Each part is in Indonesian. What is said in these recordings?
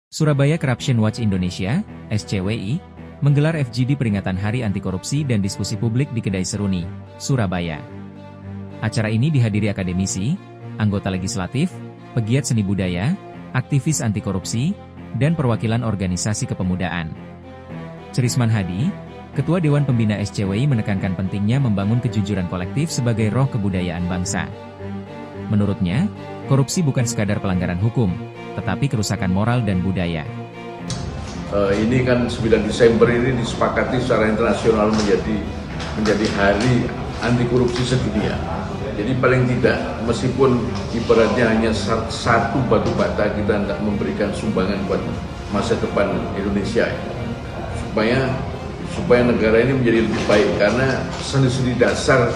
Surabaya Corruption Watch Indonesia, SCWI, menggelar FGD peringatan Hari Anti Korupsi dan diskusi publik di Kedai Seruni, Surabaya. Acara ini dihadiri akademisi, anggota legislatif, pegiat seni budaya, aktivis anti korupsi, dan perwakilan organisasi kepemudaan. Cerisman Hadi, Ketua Dewan Pembina SCWI menekankan pentingnya membangun kejujuran kolektif sebagai roh kebudayaan bangsa. Menurutnya, korupsi bukan sekadar pelanggaran hukum, tetapi kerusakan moral dan budaya. Ini kan 9 Desember ini disepakati secara internasional menjadi hari anti korupsi sedunia. Jadi paling tidak, meskipun ibaratnya hanya satu batu bata, kita tidak memberikan sumbangan buat masa depan Indonesia. Supaya negara ini menjadi lebih baik, karena seni-seni dasar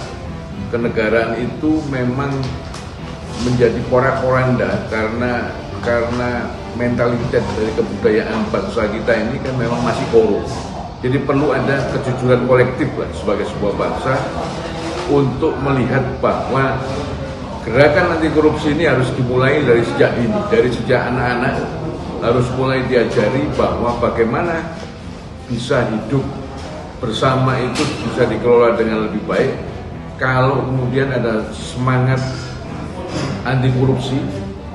kenegaraan itu memang menjadi porak-poranda karena mentalitas dari kebudayaan bangsa kita ini kan memang masih korup. Jadi perlu ada kejujuran kolektif lah sebagai sebuah bangsa untuk melihat bahwa gerakan anti korupsi ini harus dimulai dari sejak dini, dari sejak anak-anak harus mulai diajari bahwa bagaimana bisa hidup bersama itu bisa dikelola dengan lebih baik. Kalau kemudian ada semangat anti korupsi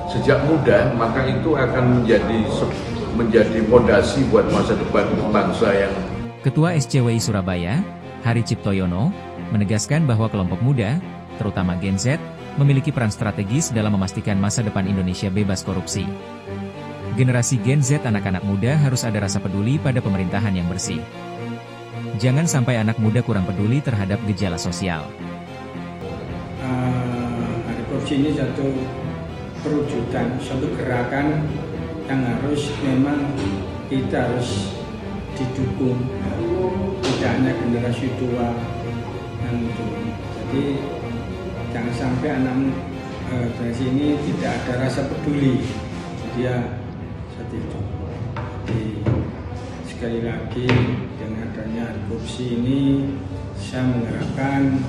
sejak muda, maka itu akan menjadi fondasi buat masa depan bangsa yang. Ketua SCWI Surabaya, Hari Ciptoyono, menegaskan bahwa kelompok muda, terutama Gen Z, memiliki peran strategis dalam memastikan masa depan Indonesia bebas korupsi. Generasi Gen Z anak-anak muda harus ada rasa peduli pada pemerintahan yang bersih. Jangan sampai anak muda kurang peduli terhadap gejala sosial. Hari korupsi ini satu perwujudan, suatu gerakan yang memang kita harus didukung, tidak hanya generasi tua yang turun. Jadi jangan sampai anak generasi ini tidak ada rasa peduli. Dia seperti itu. Jadi sekali lagi dengan adanya korupsi ini, saya mengharapkan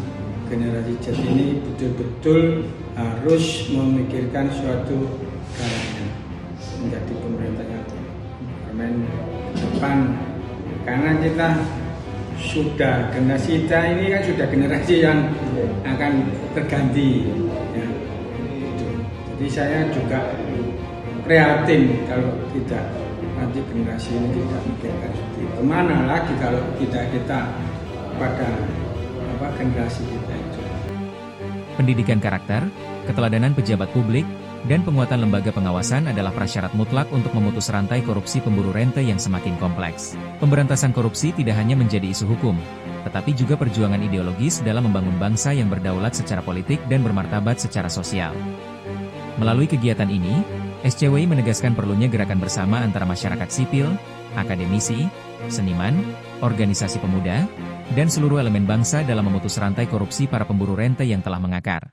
generasi Z ini betul-betul harus memikirkan suatu caranya menjadi pemerintah yang depan, karena kita sudah generasi kita ini kan sudah generasi yang akan berganti ya. Jadi saya juga prihatin kalau tidak nanti generasi ini tidak mikirkan seperti itu. Kemana lagi kalau kita pada generasi kita itu. Pendidikan karakter, keteladanan pejabat publik, dan penguatan lembaga pengawasan adalah prasyarat mutlak untuk memutus rantai korupsi pemburu rente yang semakin kompleks. Pemberantasan korupsi tidak hanya menjadi isu hukum, tetapi juga perjuangan ideologis dalam membangun bangsa yang berdaulat secara politik dan bermartabat secara sosial. Melalui kegiatan ini, SCWI menegaskan perlunya gerakan bersama antara masyarakat sipil, akademisi, seniman, organisasi pemuda, dan seluruh elemen bangsa dalam memutus rantai korupsi para pemburu rente yang telah mengakar.